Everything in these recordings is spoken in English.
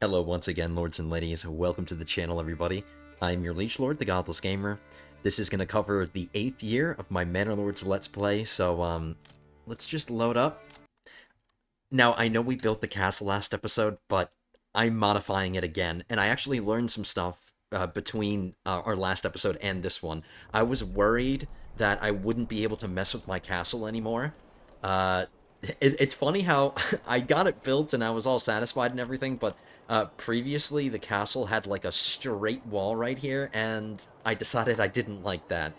Hello once again, lords and ladies. Welcome to the channel, everybody. I'm your Liege Lord, the Godless Gamer. This is going to cover the 8th year of my Manor Lords Let's Play, so, let's just load up. Now, I know we built the castle last episode, but I'm modifying it again, and I actually learned some stuff between our last episode and this one. I was worried that I wouldn't be able to mess with my castle anymore. Uh, it's funny how I got it built and I was all satisfied and everything, but previously the castle had like a straight wall right here, and I decided I didn't like that.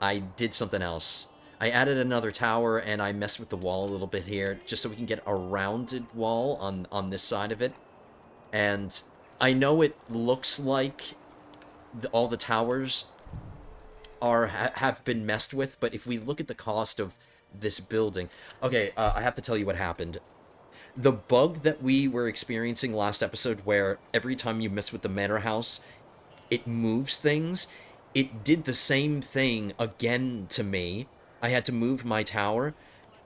I did something else. I added another tower and I messed with the wall a little bit here just so we can get a rounded wall on this side of it. And I know it looks like all the towers have been messed with, but if we look at the cost of this building... Okay, I have to tell you what happened. The bug that we were experiencing last episode where every time you mess with the manor house, it moves things, it did the same thing again to me. I had to move my tower,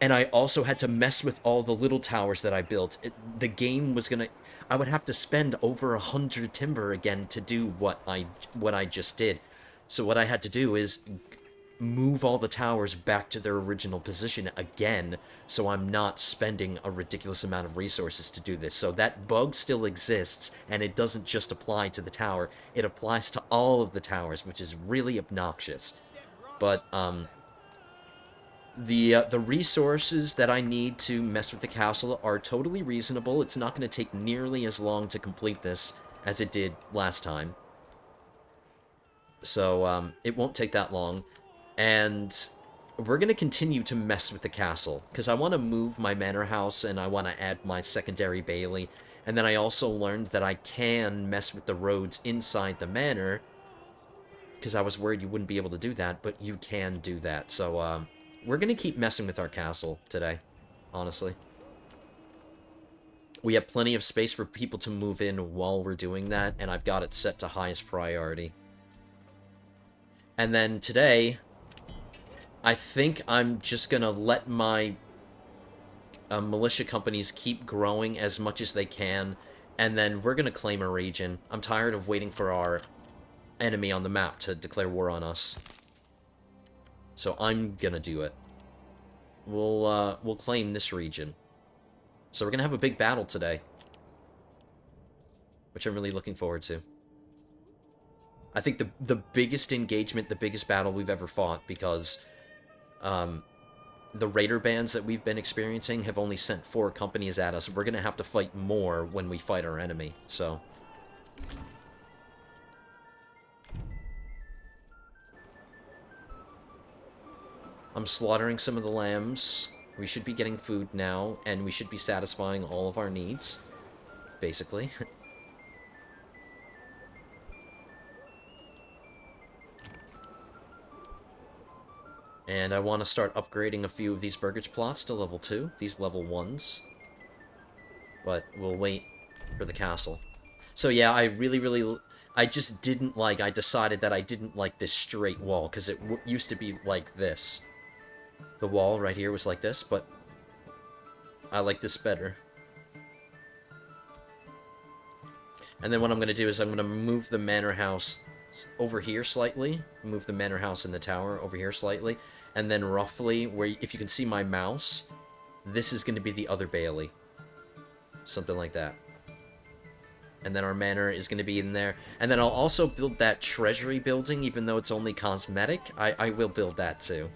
and I also had to mess with all the little towers that I built. The game was gonna... I would have to spend over 100 timber again to do what I just did. So what I had to do is move all the towers back to their original position again, so I'm not spending a ridiculous amount of resources to do this. So that bug still exists, and it doesn't just apply to the tower, it applies to all of the towers, which is really obnoxious. But, the resources that I need to mess with the castle are totally reasonable. It's not going to take nearly as long to complete this as it did last time. So, it won't take that long. And we're going to continue to mess with the castle, because I want to move my manor house, and I want to add my secondary bailey. And then I also learned that I can mess with the roads inside the manor, because I was worried you wouldn't be able to do that, but you can do that. So, we're going to keep messing with our castle today, honestly. We have plenty of space for people to move in while we're doing that, and I've got it set to highest priority. And then today, I think I'm just gonna let my militia companies keep growing as much as they can, and then we're gonna claim a region. I'm tired of waiting for our enemy on the map to declare war on us. So I'm gonna do it. We'll claim this region. So we're gonna have a big battle today, which I'm really looking forward to. I think the biggest engagement, the biggest battle we've ever fought, because the raider bands that we've been experiencing have only sent 4 companies at us. We're going to have to fight more when we fight our enemy, so... I'm slaughtering some of the lambs. We should be getting food now, and we should be satisfying all of our needs, basically. And I want to start upgrading a few of these burgage plots to level 2, these level 1s. But we'll wait for the castle. So yeah, I just didn't like, I decided that I didn't like this straight wall, because it used to be like this. The wall right here was like this, but I like this better. And then what I'm going to do is I'm going to move the manor house over here slightly, move the manor house and the tower over here slightly, and then roughly, where if you can see my mouse, this is going to be the other bailey. Something like that. And then our manor is going to be in there. And then I'll also build that treasury building, even though it's only cosmetic. I will build that too.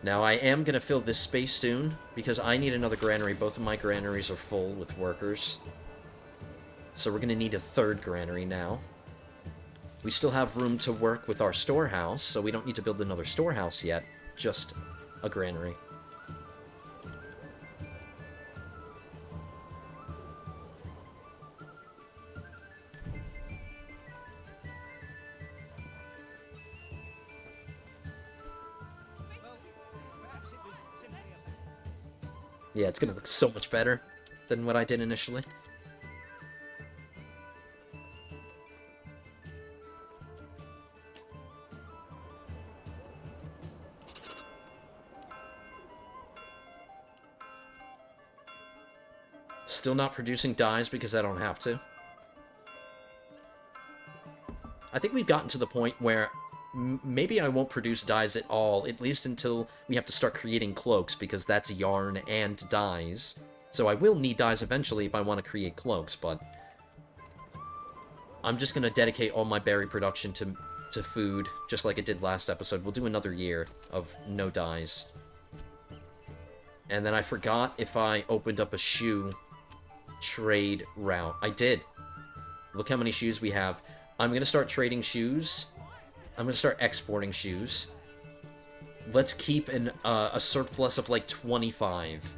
Now, I am going to fill this space soon, because I need another granary. Both of my granaries are full with workers. So we're going to need a 3rd granary now. We still have room to work with our storehouse, so we don't need to build another storehouse yet. Just a granary. Yeah, it's going to look so much better than what I did initially. still not producing dyes because I don't have to. I think we've gotten to the point where maybe I won't produce dyes at all, at least until we have to start creating cloaks, because that's yarn and dyes. So I will need dyes eventually if I want to create cloaks, but I'm just going to dedicate all my berry production to food, just like I did last episode. We'll do another year of no dyes. And then I forgot if I opened up a shoe trade route. I did. Look how many shoes we have. I'm going to start trading shoes. I'm going to start exporting shoes. Let's keep a surplus of like 25.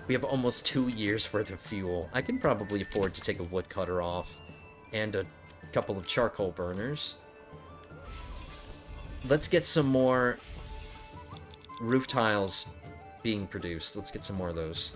We have almost 2 years worth of fuel. I can probably afford to take a woodcutter off. And a couple of charcoal burners. Let's get some more roof tiles being produced. Let's get some more of those.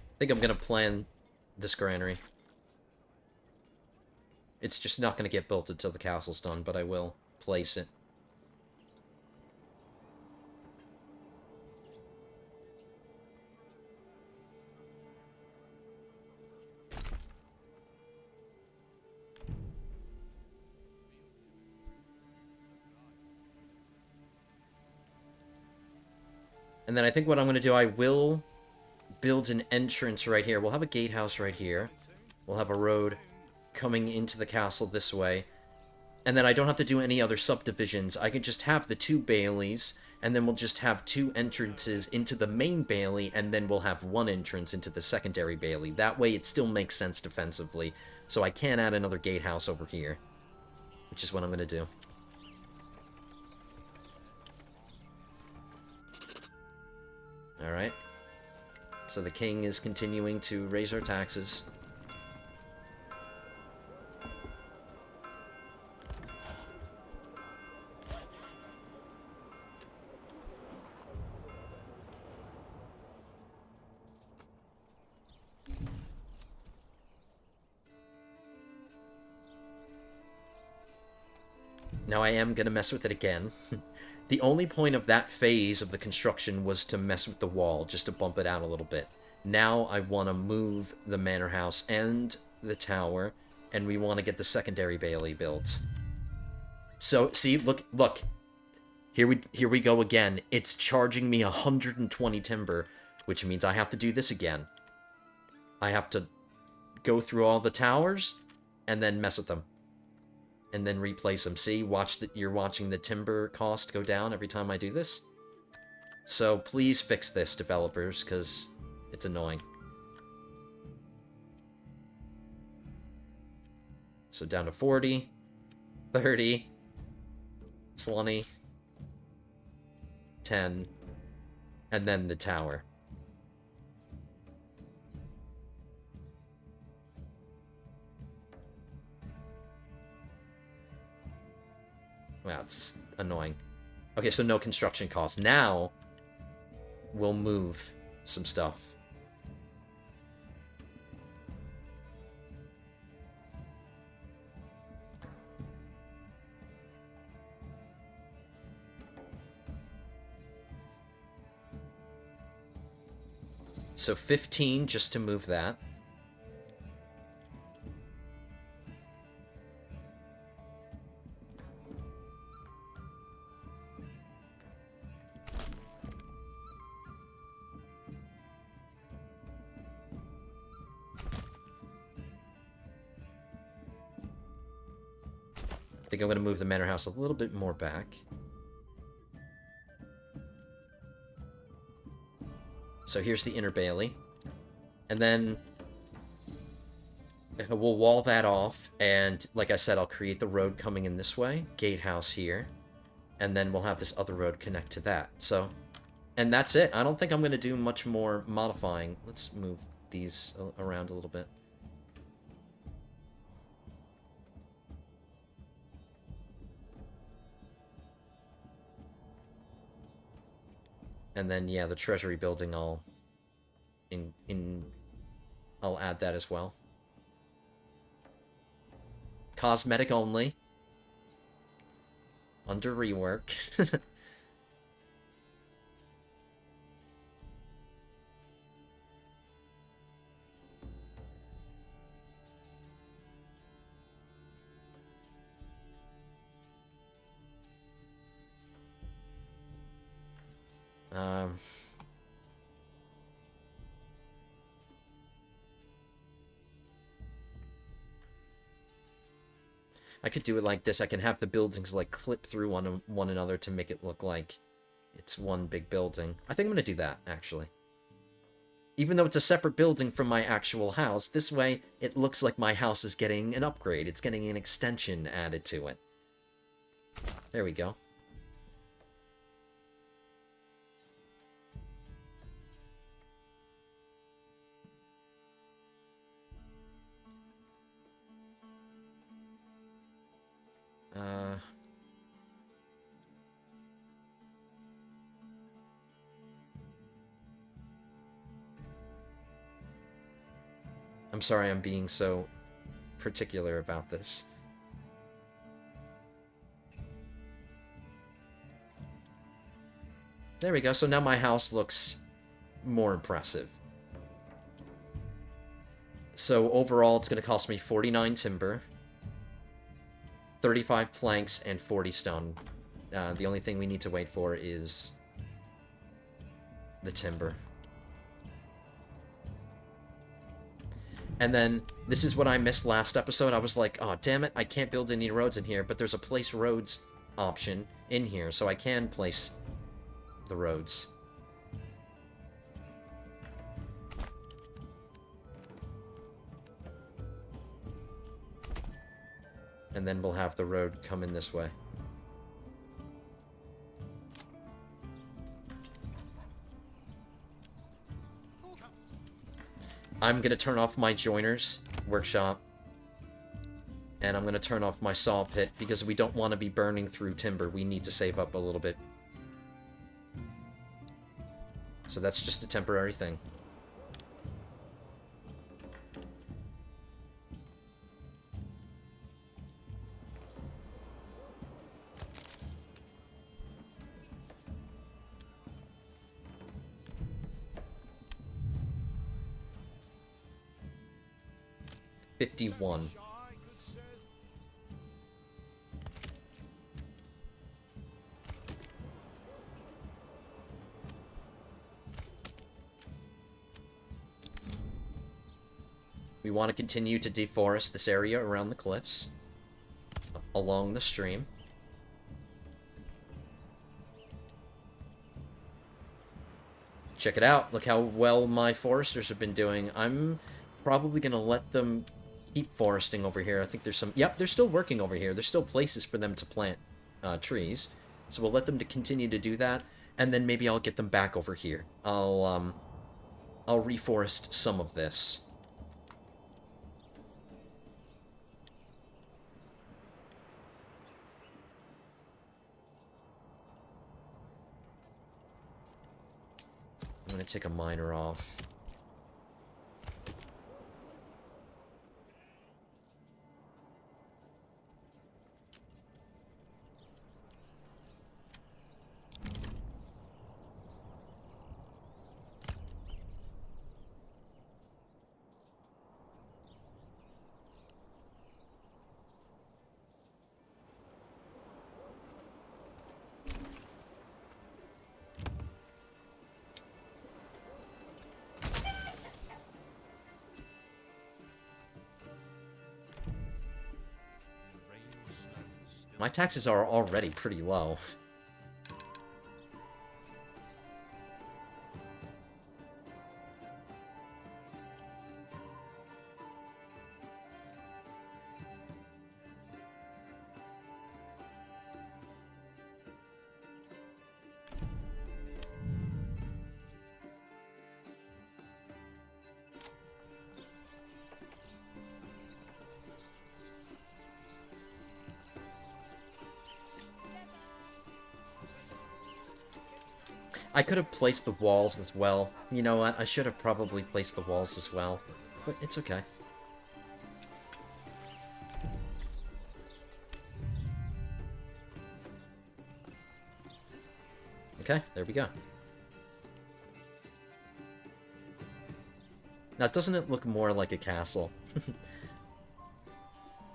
I think I'm going to plan this granary. It's just not going to get built until the castle's done, but I will place it. And then I think what I'm going to do, I will build an entrance right here. We'll have a gatehouse right here. We'll have a road coming into the castle this way. And then I don't have to do any other subdivisions. I can just have the 2 baileys, and then we'll just have 2 entrances into the main bailey, and then we'll have 1 entrance into the secondary bailey. That way it still makes sense defensively. So I can add another gatehouse over here, which is what I'm going to do. Alright. So the king is continuing to raise our taxes. Now I am going to mess with it again. The only point of that phase of the construction was to mess with the wall, just to bump it out a little bit. Now I want to move the manor house and the tower, and we want to get the secondary bailey built. So, see, look. Here we go again. It's charging me 120 timber, which means I have to do this again. I have to go through all the towers, and then mess with them. And then replace them. See, you're watching the timber cost go down every time I do this. So please fix this, developers, because it's annoying. So down to 40, 30, 20, 10, and then the tower. Wow, it's annoying. Okay, so no construction costs. Now, we'll move some stuff. So 15 just to move that. I think I'm going to move the manor house a little bit more back. So here's the inner bailey. And then we'll wall that off, and like I said, I'll create the road coming in this way, gatehouse here, and then we'll have this other road connect to that. So, and that's it. I don't think I'm going to do much more modifying. Let's move these around a little bit. And then, yeah, the treasury building, I'll add that as well. Cosmetic only. Under rework. I could do it like this. I can have the buildings like clip through one another to make it look like it's one big building. I think I'm going to do that, actually. Even though it's a separate building from my actual house, this way it looks like my house is getting an upgrade. It's getting an extension added to it. There we go. I'm sorry I'm being so particular about this. There we go. So now my house looks more impressive. So overall, it's going to cost me 49 timber, 35 planks, and 40 stone. The only thing we need to wait for is the timber. And then, this is what I missed last episode. I was like, oh, damn it, I can't build any roads in here, but there's a place roads option in here, so I can place the roads. And then we'll have the road come in this way. I'm going to turn off my joiner's workshop. And I'm going to turn off my saw pit because we don't want to be burning through timber. We need to save up a little bit. So that's just a temporary thing. $51. We want to continue to deforest this area around the cliffs, along the stream. Check it out. Look how well my foresters have been doing. I'm probably going to let them keep foresting over here. I think there's some... Yep, they're still working over here. There's still places for them to plant trees. So we'll let them to continue to do that, and then maybe I'll get them back over here. I'll reforest some of this. I'm going to take a miner off. My taxes are already pretty low. I could have placed the walls as well. You know what? I should have probably placed the walls as well. But it's okay. Okay, there we go. Now, doesn't it look more like a castle?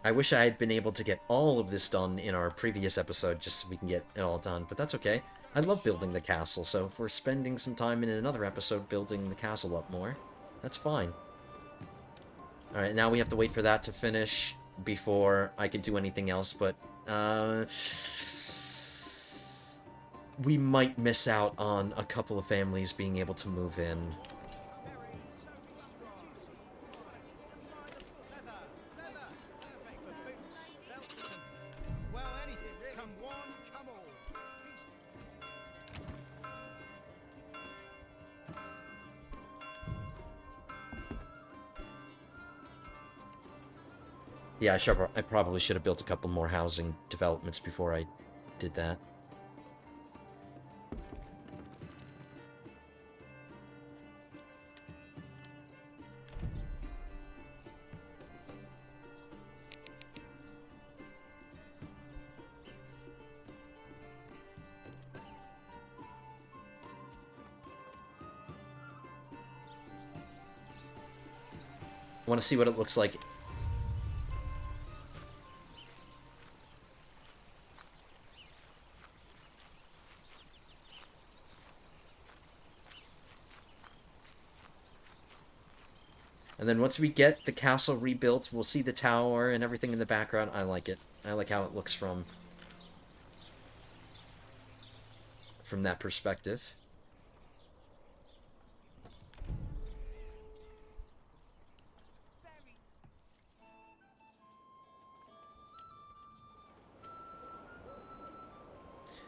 I wish I had been able to get all of this done in our previous episode, just so we can get it all done, but that's okay. I love building the castle, so if we're spending some time in another episode building the castle up more, that's fine. Alright, now we have to wait for that to finish before I can do anything else, but, we might miss out on a couple of families being able to move in. Yeah, I probably should have built a couple more housing developments before I did that. I want to see what it looks like. And then once we get the castle rebuilt, we'll see the tower and everything in the background. I like it. I like how it looks from that perspective.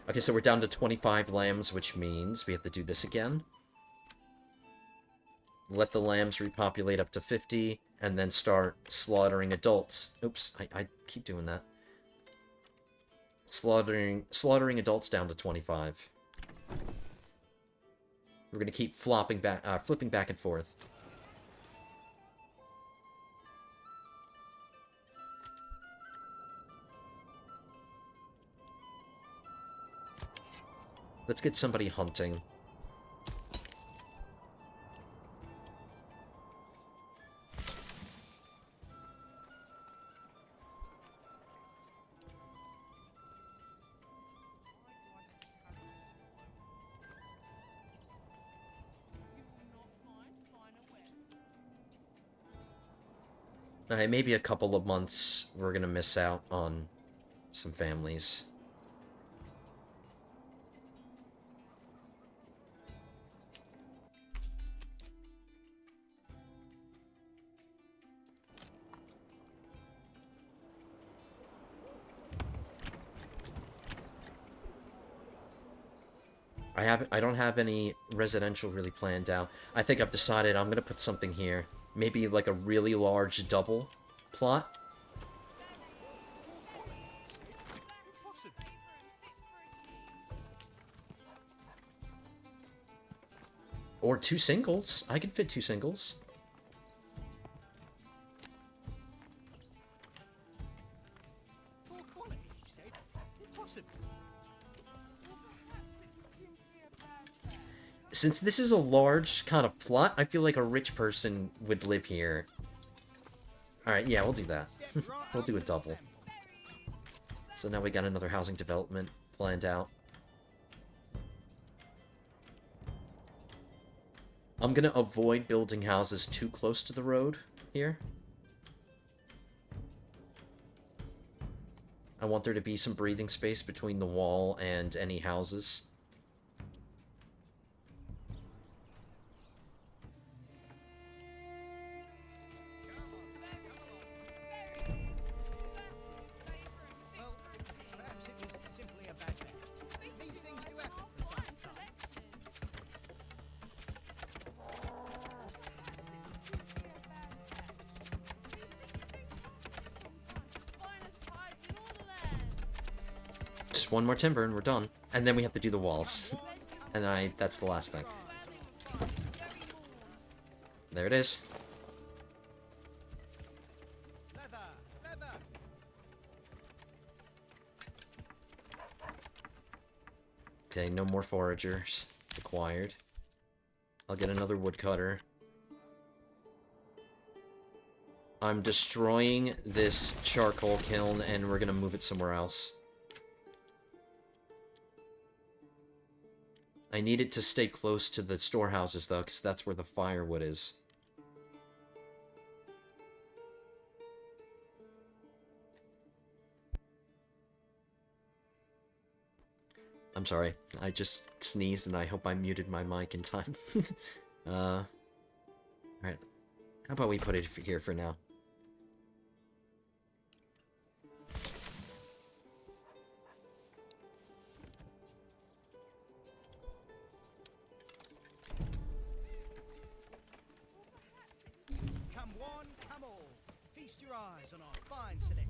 Okay, so we're down to 25 lambs, which means we have to do this again. Let the lambs repopulate up to 50, and then start slaughtering adults. Oops, I keep doing that. Slaughtering adults down to 25. We're gonna keep flipping back and forth. Let's get somebody hunting. Alright, maybe a couple of months we're gonna miss out on some families. I don't have any residential really planned out. I think I've decided I'm gonna put something here. Maybe like a really large double plot. Or 2 singles. I can fit 2 singles. Since this is a large kind of plot, I feel like a rich person would live here. Alright, yeah, we'll do that. We'll do a double. So now we got another housing development planned out. I'm gonna avoid building houses too close to the road here. I want there to be some breathing space between the wall and any houses. Just one more timber and we're done. And then we have to do the walls. And that's the last thing. There it is. Okay, no more foragers required. I'll get another woodcutter. I'm destroying this charcoal kiln, and we're gonna move it somewhere else. I need it to stay close to the storehouses, though, because that's where the firewood is. I'm sorry, I just sneezed, and I hope I muted my mic in time. Alright. How about we put it here for now? Come one, come all. Feast your eyes on our fine selection.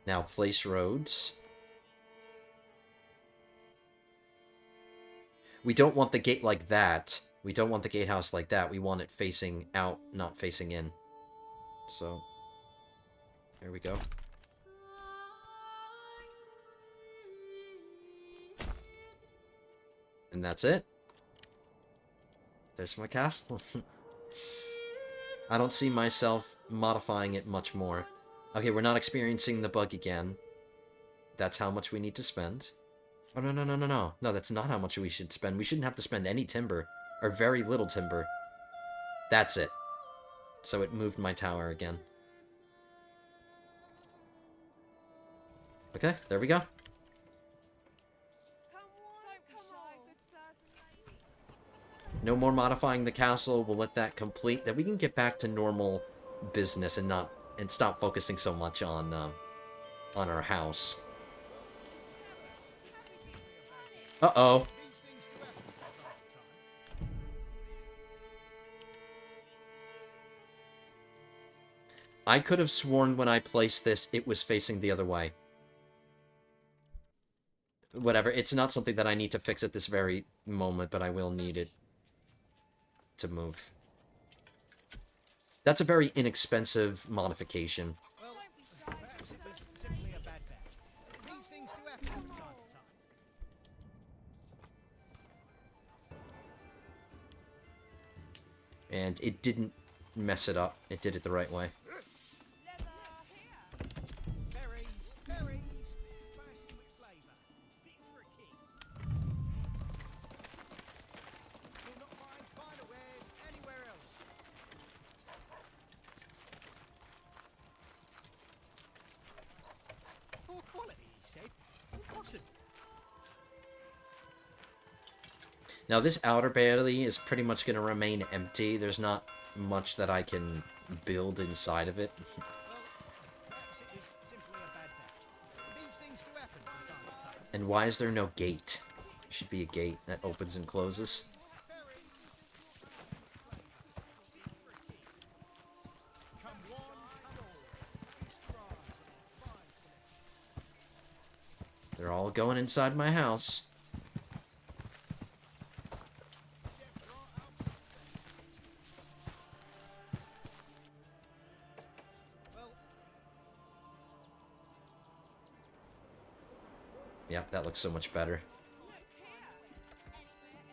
Now, place roads. We don't want the gate like that. We don't want the gatehouse like that. We want it facing out, not facing in. So, there we go. And that's it. There's my castle. I don't see myself modifying it much more. Okay, we're not experiencing the bug again. That's how much we need to spend. Oh, no, no, no, no, no. No, that's not how much we should spend. We shouldn't have to spend any timber. Or very little timber. That's it. So it moved my tower again. Okay, there we go. No more modifying the castle. We'll let that complete. Then we can get back to normal business and stop focusing so much on our house. Uh-oh. I could have sworn when I placed this, it was facing the other way. Whatever, it's not something that I need to fix at this very moment, but I will need it to move. That's a very inexpensive modification. Well, perhaps it was simply a bad bet. These things do happen from time to time. And it didn't mess it up. It did it the right way. Berries, berries, bursting with flavour, fit for a king. You'll not find finer wares anywhere else. Poor quality, he said. Impossible. Now, this outer bailey is pretty much going to remain empty. There's not much that I can build inside of it. Well, perhaps it was simply a bad bet. These things do happen from time to time. And why is there no gate? There should be a gate that opens and closes. Come one, come all. Feast your eyes on our fine selection. They're all going inside my house. Well, Yep, that looks so much better.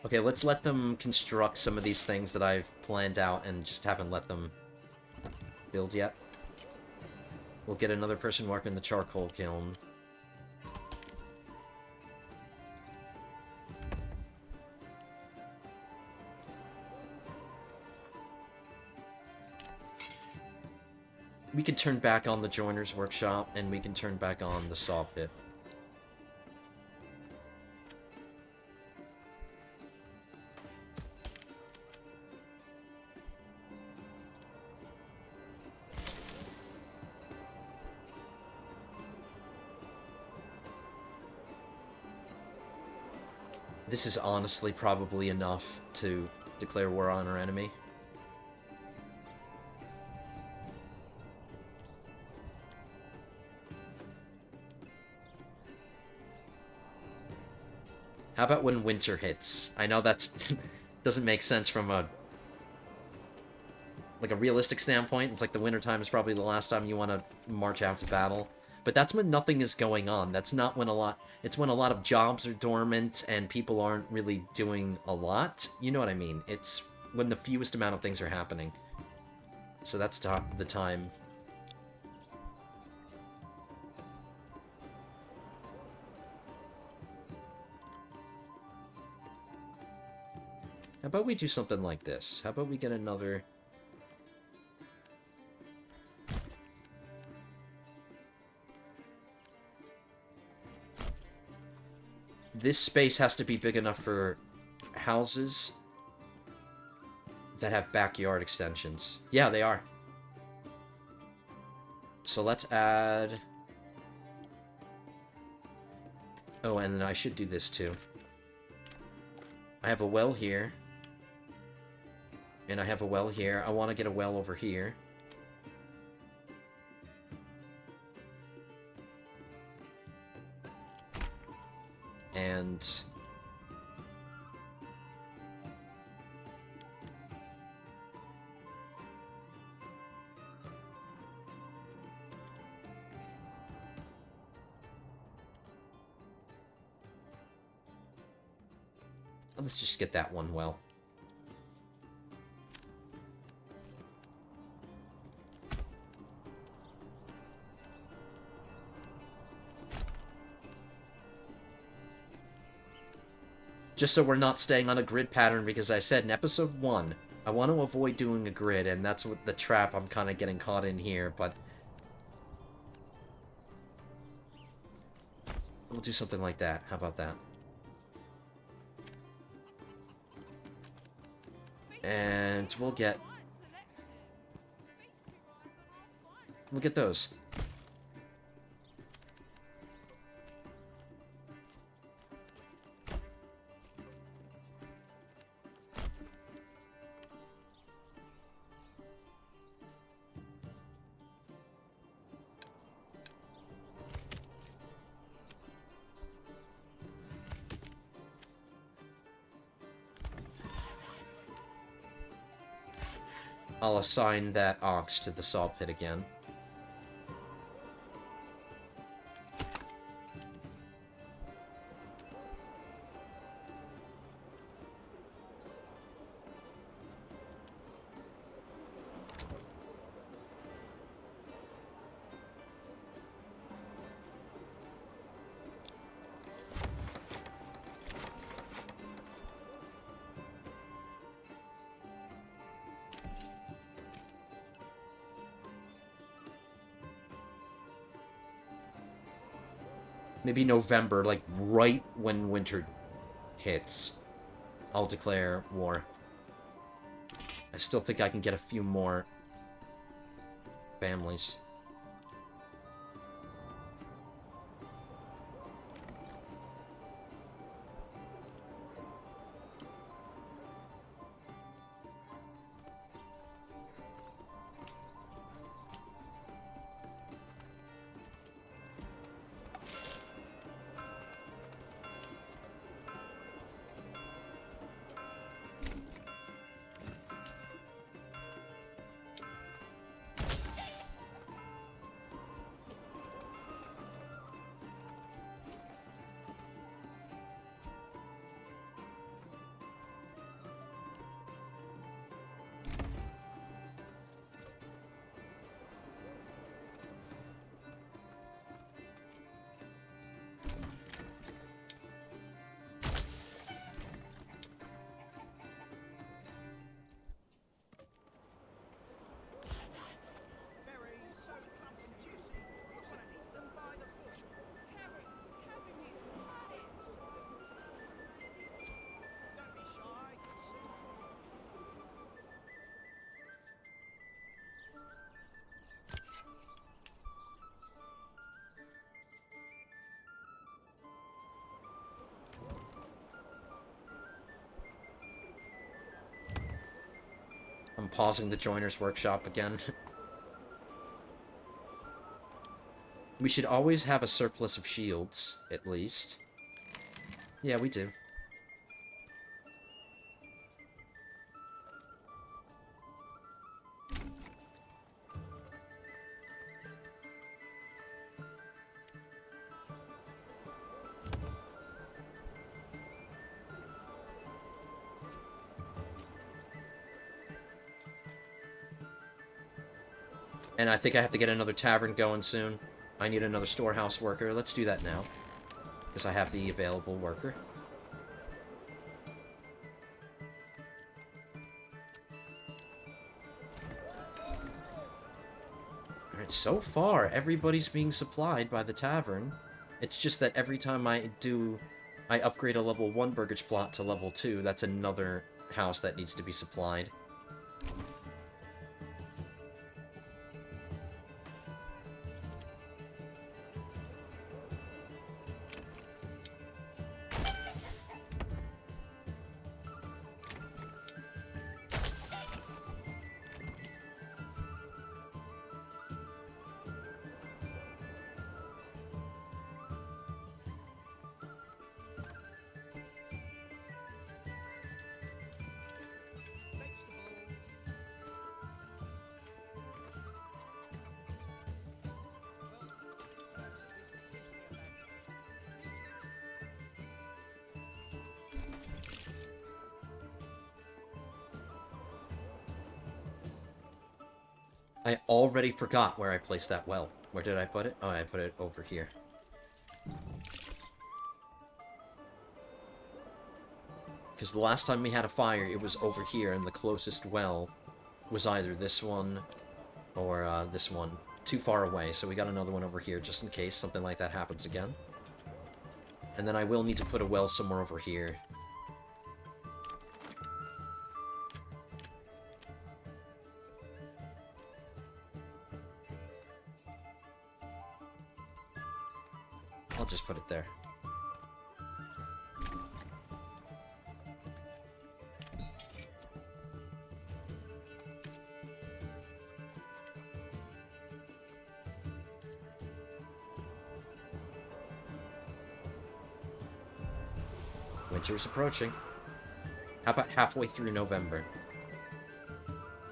Okay, let's let them construct some of these things that I've planned out and just haven't let them build yet. We'll get another person working the charcoal kiln. We can turn back on the joiner's workshop, and we can turn back on the saw pit. This is honestly probably enough to declare war on our enemy. How about when winter hits? I know that's doesn't make sense from a realistic standpoint. It's like the winter time is probably the last time you want to march out to battle. But that's when nothing is going on. That's not when a lot... It's when a lot of jobs are dormant and people aren't really doing a lot. You know what I mean? It's when the fewest amount of things are happening. So that's the time. How about we do something like this? How about we get another... This space has to be big enough for houses that have backyard extensions. Yeah, they are. So let's add... Oh, and I should do this too. I have a well here. And I have a well here. I want to get a well over here. And... let's just get that one well. Just so we're not staying on a grid pattern, because I said in episode 1, I want to avoid doing a grid, and that's what the trap I'm kind of getting caught in here, but... we'll do something like that. How about that? And we'll get those. I'll assign that ox to the saw pit again. Maybe November, like right when winter hits, I'll declare war. I still think I can get a few more families. I'm pausing the joiner's workshop again. We should always have a surplus of shields, at least. Yeah, we do. And I think I have to get another tavern going soon. I need another storehouse worker. Let's do that now. Because I have the available worker. Alright, so far, everybody's being supplied by the tavern. It's just that every time I upgrade a level 1 burgage plot to level 2, that's another house that needs to be supplied. I already forgot where I placed that well. Where did I put it? Oh, I put it over here. Because the last time we had a fire, it was over here, and the closest well was either this one or this one. Too far away, so we got another one over here just in case something like that happens again. And then I will need to put a well somewhere over here. I'll just put it there. Winter's approaching. How about halfway through November?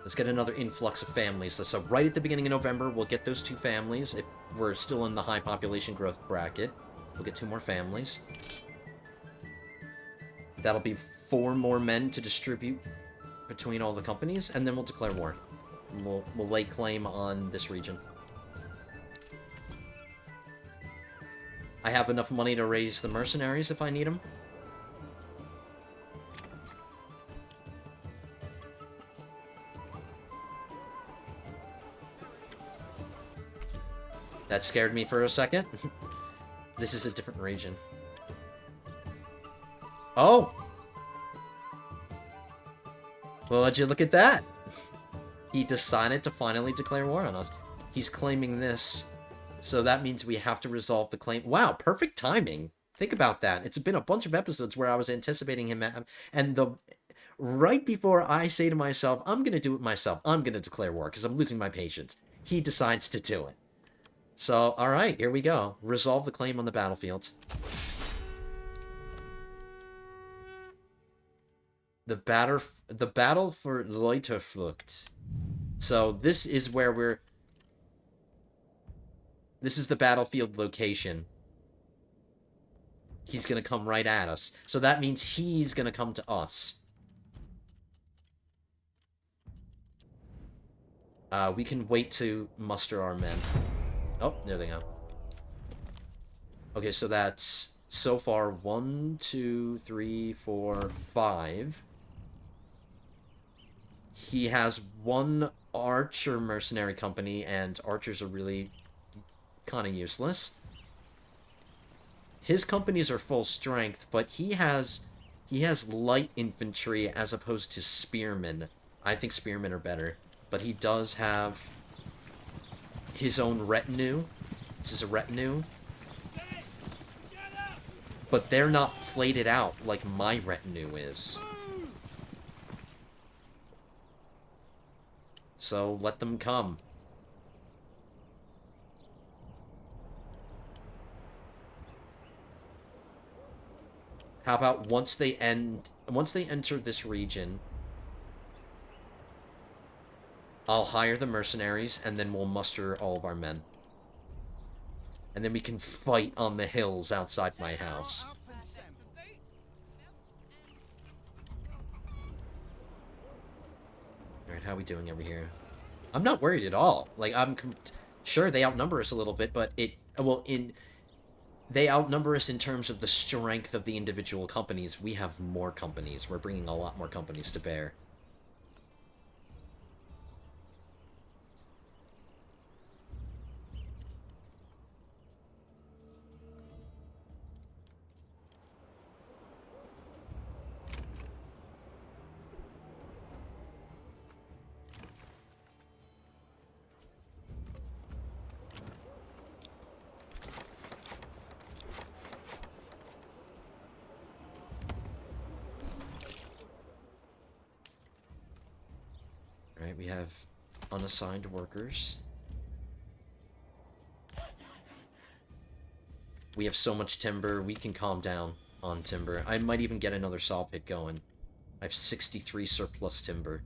Let's get another influx of families. So right at the beginning of November, we'll get those 2 families. If we're still in the high population growth bracket, we'll get 2 more families. That'll be 4 more men to distribute between all the companies, and then we'll declare war. And we'll lay claim on this region. I have enough money to raise the mercenaries if I need them. That scared me for a second. This is a different region. Oh! Well, would you look at that? He decided to finally declare war on us. He's claiming this, so that means we have to resolve the claim. Wow, perfect timing. Think about that. It's been a bunch of episodes where I was anticipating him, and right before I say to myself, I'm gonna do it myself. I'm gonna declare war, because I'm losing my patience. He decides to do it. So, alright, here we go. Resolve the claim on the battlefield. The battle for Leuterflucht. So, this is where this is the battlefield location. He's gonna come right at us. So that means he's gonna come to us. We can wait to muster our men. Oh, there they go. Okay, so that's so far 1, 2, 3, 4, 5. He has 1 archer mercenary company, and archers are really kind of useless. His companies are full strength, but he has light infantry as opposed to spearmen. I think spearmen are better, but he does have his own retinue. This is a retinue. But they're not plated out like my retinue is. So let them come. How about once they enter this region, I'll hire the mercenaries, and then we'll muster all of our men. And then we can fight on the hills outside my house. Up and assemble. Alright, how are we doing over here? I'm not worried at all. Like, sure, they outnumber us a little bit, but they outnumber us in terms of the strength of the individual companies. We have more companies. We're bringing a lot more companies to bear. Right, we have unassigned workers. We have so much timber, we can calm down on timber. I might even get another saw pit going. I have 63 surplus timber.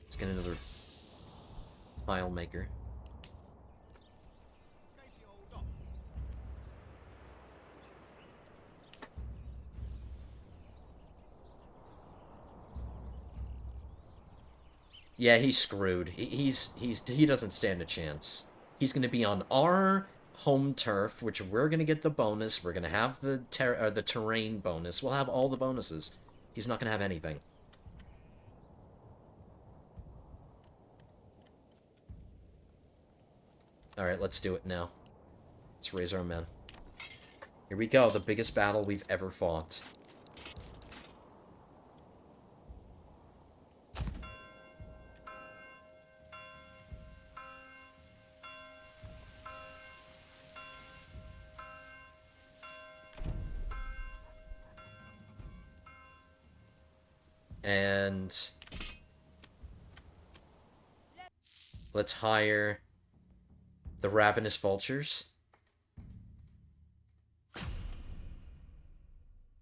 Let's get another tile maker. Yeah, he's screwed. He doesn't stand a chance. He's gonna be on our home turf, which we're gonna get the bonus. We're gonna have the terrain bonus. We'll have all the bonuses. He's not gonna have anything. Alright, let's do it now. Let's raise our men. Here we go, the biggest battle we've ever fought. And let's hire the ravenous vultures.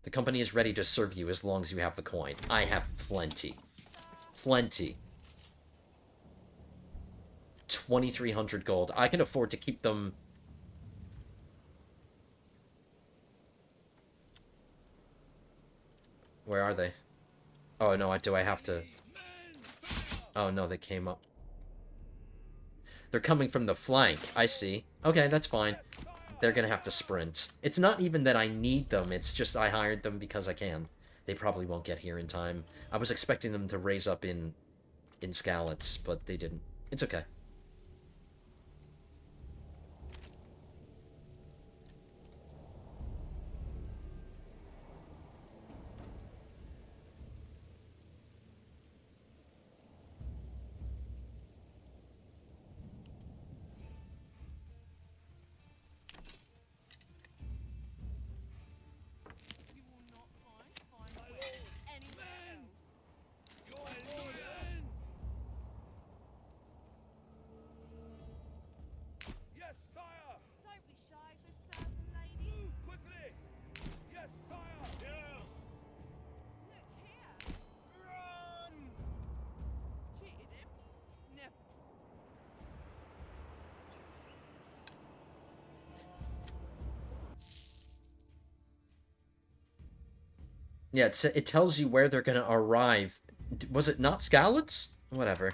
The company is ready to serve you as long as you have the coin. I have plenty. Plenty. 2,300 gold. I can afford to keep them. Where are they? Oh, no, do I have to... Oh, no, they came up. They're coming from the flank. I see. Okay, that's fine. They're gonna have to sprint. It's not even that I need them, it's just I hired them because I can. They probably won't get here in time. I was expecting them to raise up in Skalitz, but they didn't. It's okay. Yeah, it tells you where they're gonna arrive. Was it not Skalitz? Whatever.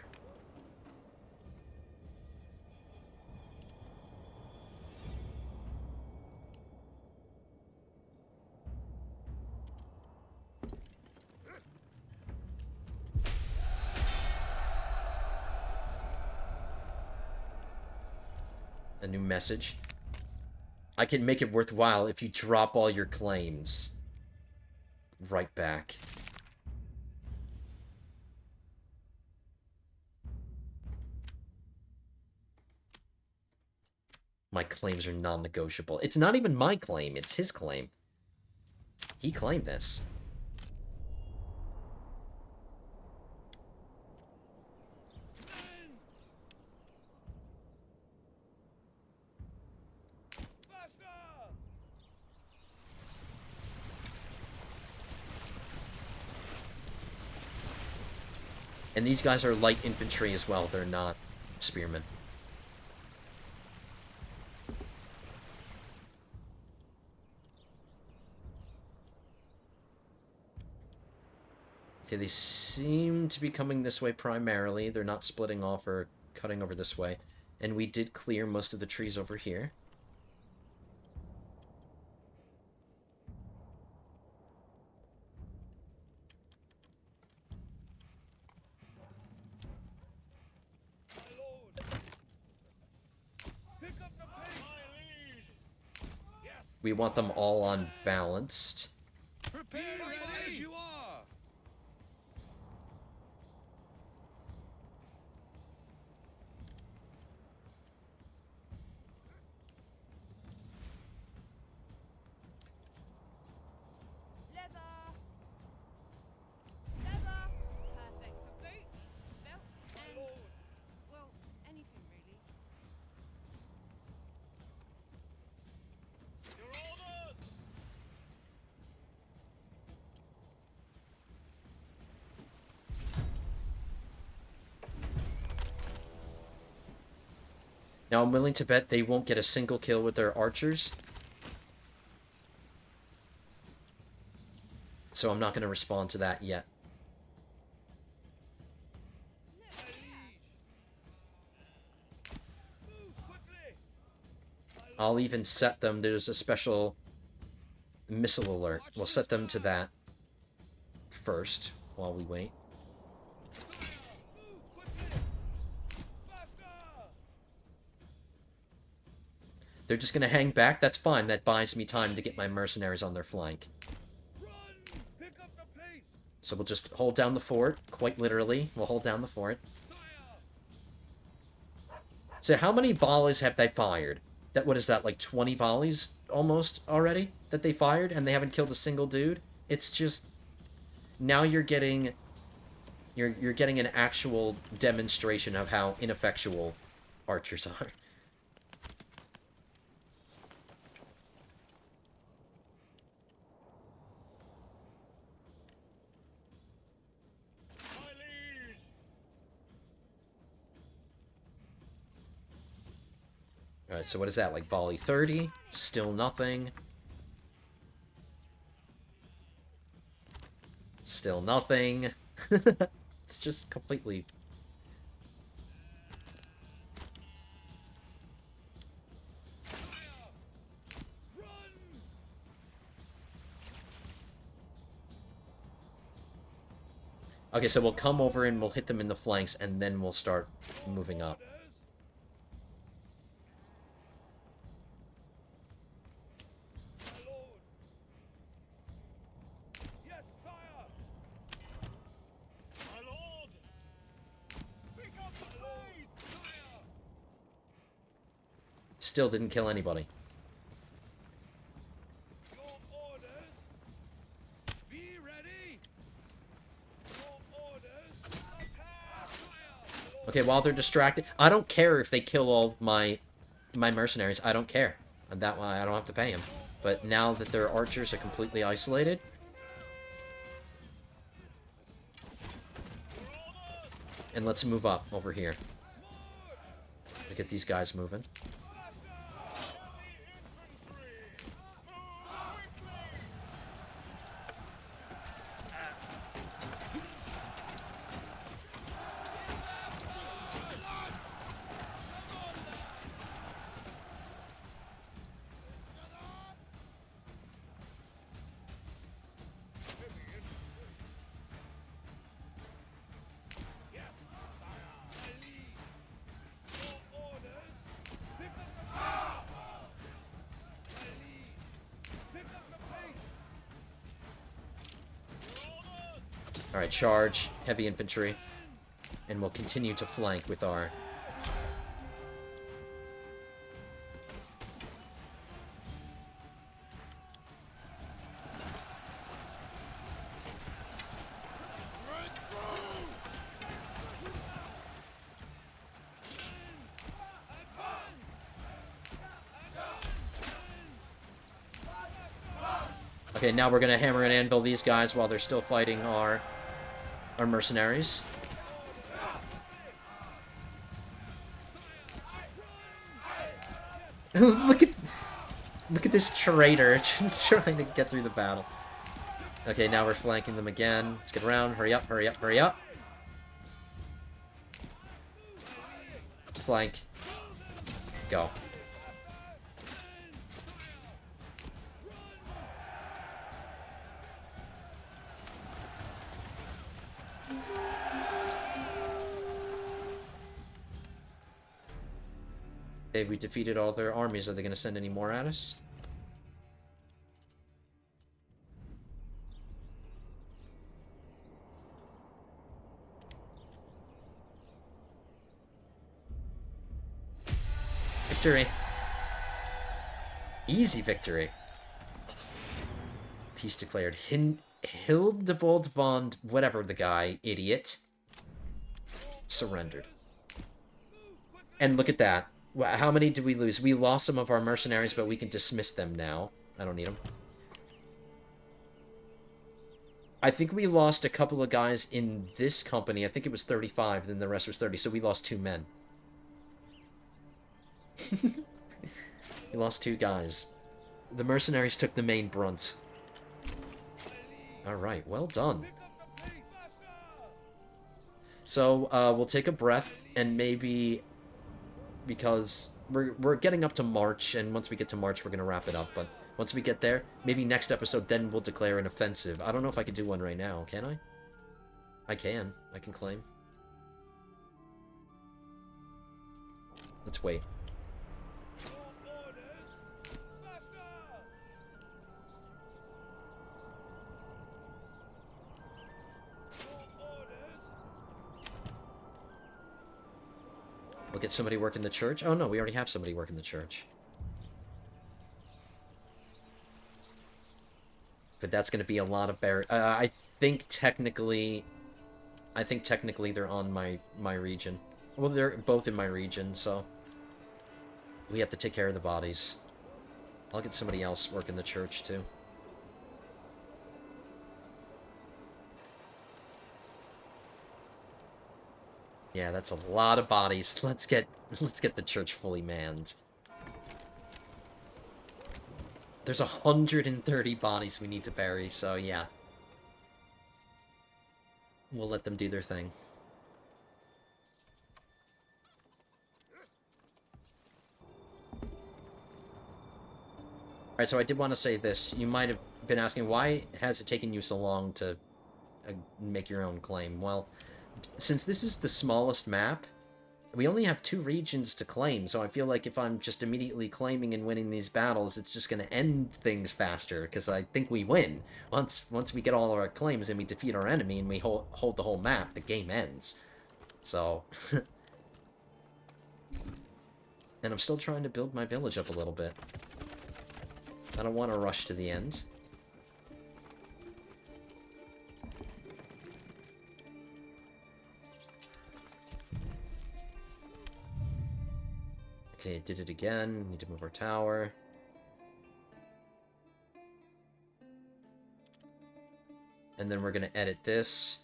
A new message. I can make it worthwhile if you drop all your claims. Right back. My claims are non-negotiable. It's not even my claim, it's his claim. He claimed this. And these guys are light infantry as well. They're not spearmen. Okay, they seem to be coming this way primarily. They're not splitting off or cutting over this way. And we did clear most of the trees over here. We want them all unbalanced. Prepare as you are. Leather. Leather. Perfect for boots, belts, and well, anything really. Your orders. Now, I'm willing to bet they won't get a single kill with their archers. So I'm not going to respond to that yet. I'll even set them, there's a special missile alert. We'll set them to that first while we wait. They're just going to hang back. That's fine. That buys me time to get my mercenaries on their flank. So we'll just hold down the fort. Quite literally. We'll hold down the fort. So how many volleys have they fired? What is that, like 20 volleys almost already that they fired? And they haven't killed a single dude? It's just... Now you're getting... You're getting an actual demonstration of how ineffectual archers are. Alright, so what is that? Like volley 30? Still nothing. Still nothing. It's just completely... Okay, so we'll come over and we'll hit them in the flanks, and then we'll start moving up. Still didn't kill anybody. Okay, while they're distracted, I don't care if they kill all my mercenaries. I don't care. And that way I don't have to pay them. But now that their archers are completely isolated, and let's move up over here. Get these guys moving. Alright, charge, heavy infantry, and we'll continue to flank with our... Okay, now we're gonna hammer and anvil these guys while they're still fighting our mercenaries. look at this traitor trying to get through the battle. Okay, now we're flanking them again. Let's get around. Hurry up, hurry up, hurry up. Flank. Go. Okay, we defeated all their armies. Are they going to send any more at us? Victory. Easy victory. Peace declared. Hildebold von whatever the guy, idiot, surrendered. And look at that. How many did we lose? We lost some of our mercenaries, but we can dismiss them now. I don't need them. I think we lost a couple of guys in this company. I think it was 35, then the rest was 30, so we lost 2 men. We lost 2 guys. The mercenaries took the main brunt. Alright, well done. So, we'll take a breath, and maybe... because we're getting up to March, and once we get to March, we're going to wrap it up. But once we get there, maybe next episode, then we'll declare an offensive. I don't know if I can do one right now, can I? I can. I can claim. Let's wait. We'll get somebody working the church. Oh no, we already have somebody working the church. But that's going to be a lot of I think technically they're on my region. Well, they're both in my region, so we have to take care of the bodies. I'll get somebody else working the church too. Yeah, that's a lot of bodies. Let's get the church fully manned. There's 130 bodies we need to bury, so yeah. We'll let them do their thing. Alright, so I did want to say this. You might have been asking, why has it taken you so long to make your own claim? Well, since this is the smallest map, we only have 2 regions to claim, so I feel like if I'm just immediately claiming and winning these battles, it's just going to end things faster, because I think we win. Once we get all our claims and we defeat our enemy and we hold the whole map, the game ends. So... and I'm still trying to build my village up a little bit. I don't want to rush to the end. Okay, did it again. Need to move our tower. And then we're going to edit this.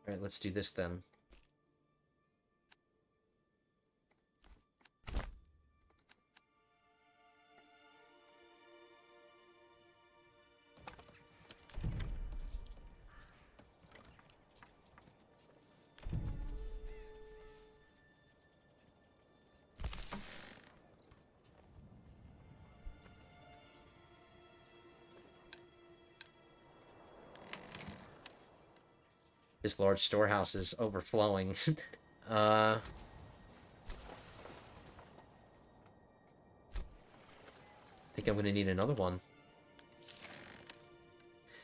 Alright, let's do this then. This large storehouse is overflowing. I think I'm going to need another one.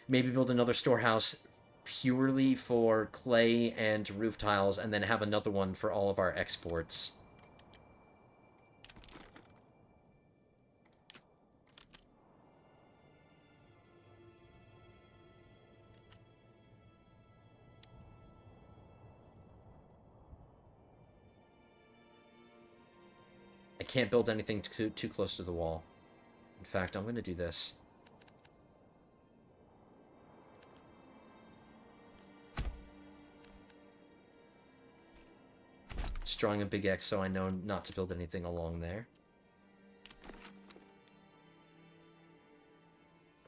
Maybe build another storehouse purely for clay and roof tiles, and then have another one for all of our exports. can't build anything too close to the wall. In fact, I'm going to do this. Just drawing a big X so I know not to build anything along there.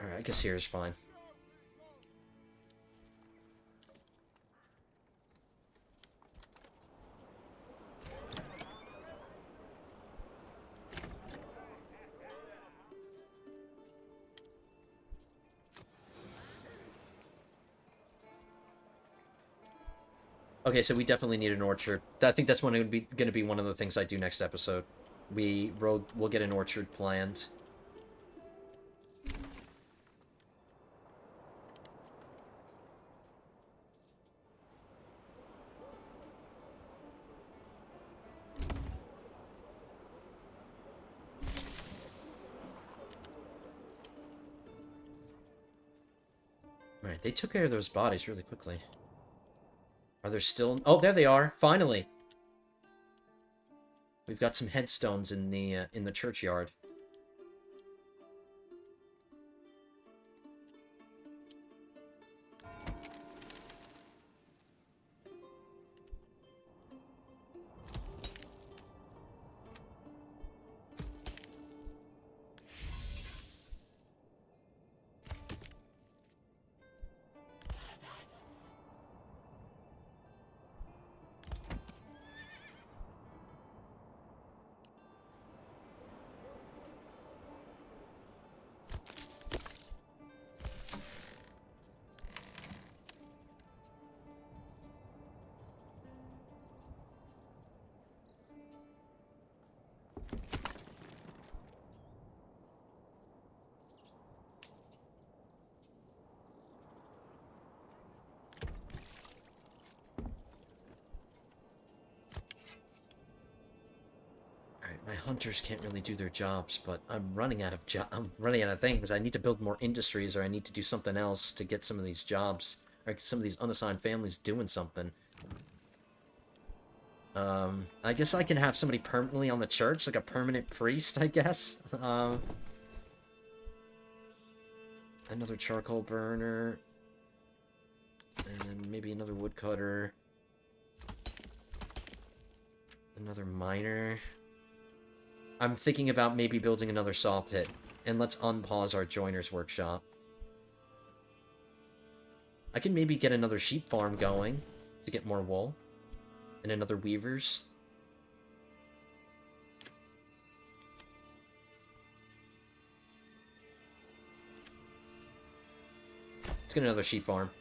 Alright, I guess here is fine. Okay, so we definitely need an orchard. I think that's going to be one of the things I do next episode. We'll get an orchard planned. Right, they took care of those bodies really quickly. Are there still... Oh, there they are! Finally! We've got some headstones in the churchyard. My hunters can't really do their jobs, but I'm running out of things. I need to build more industries, or I need to do something else to get some of these jobs, or some of these unassigned families doing something. I guess I can have somebody permanently on the church, like a permanent priest, I guess. Another charcoal burner. And maybe another woodcutter. Another miner. I'm thinking about maybe building another saw pit. And let's unpause our joiner's workshop. I can maybe get another sheep farm going to get more wool. And another weaver's. Let's get another sheep farm.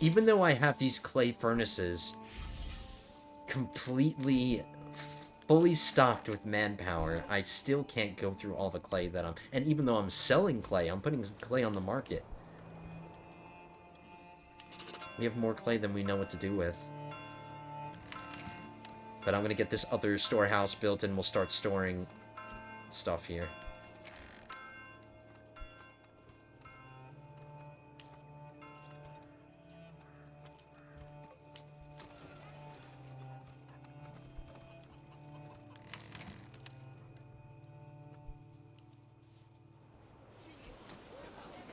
Even though I have these clay furnaces completely, fully stocked with manpower, I still can't go through all the clay that I'm... And even though I'm selling clay, I'm putting clay on the market. We have more clay than we know what to do with. But I'm going to get this other storehouse built and we'll start storing stuff here.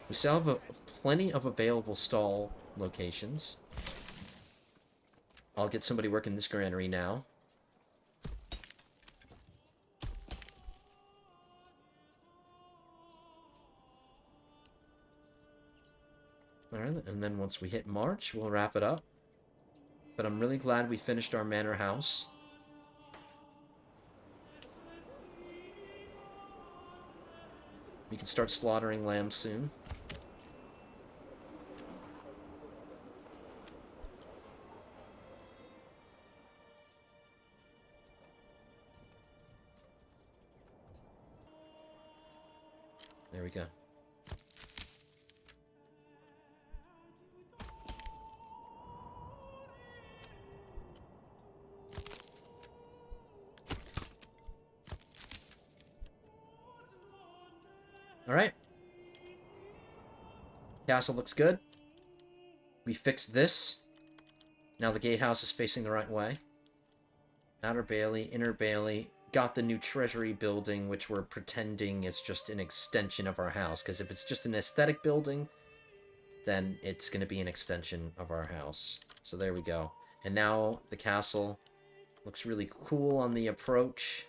We still have plenty of available stall locations. I'll get somebody working this granary now. Alright, and then once we hit March, we'll wrap it up. But I'm really glad we finished our manor house. We can start slaughtering lambs soon. There we go. Alright. Castle looks good. We fixed this. Now the gatehouse is facing the right way. Outer Bailey, Inner Bailey. Got the new treasury building, which we're pretending is just an extension of our house. Because if it's just an aesthetic building, then it's going to be an extension of our house. So there we go. And now the castle looks really cool on the approach.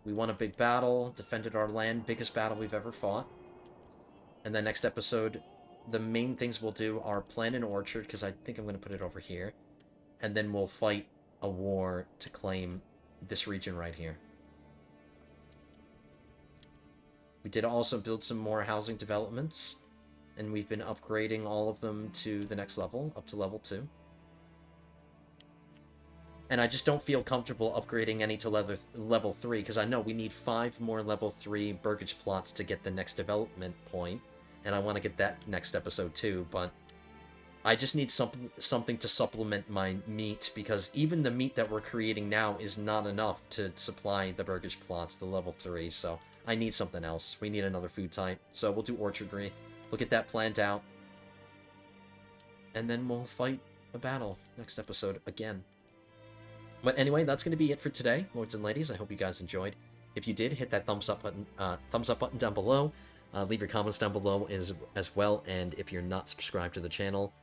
We won a big battle, defended our land, biggest battle we've ever fought. And then next episode, the main things we'll do are plant an orchard, because I think I'm going to put it over here. And then we'll fight a war to claim this region right here. We did also build some more housing developments, and we've been upgrading all of them to the next level, up to level 2. And I just don't feel comfortable upgrading any to level 3, because I know we need 5 more level 3 burgage plots to get the next development point, and I want to get that next episode too, but I just need something to supplement my meat, because even the meat that we're creating now is not enough to supply the burgage plots, the level 3, so I need something else. We need another food type, so we'll do orchardry. We'll get that planned out, and then we'll fight a battle next episode again. But anyway, that's going to be it for today, lords and ladies. I hope you guys enjoyed. If you did, hit that thumbs up button down below. Leave your comments down below as well. And if you're not subscribed to the channel,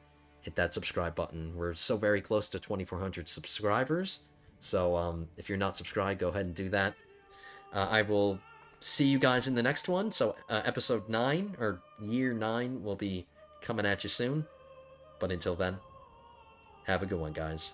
hit that subscribe button. We're so very close to 2,400 subscribers. So if you're not subscribed, go ahead and do that. I will see you guys in the next one. So episode 9, or year 9, will be coming at you soon. But until then, have a good one, guys.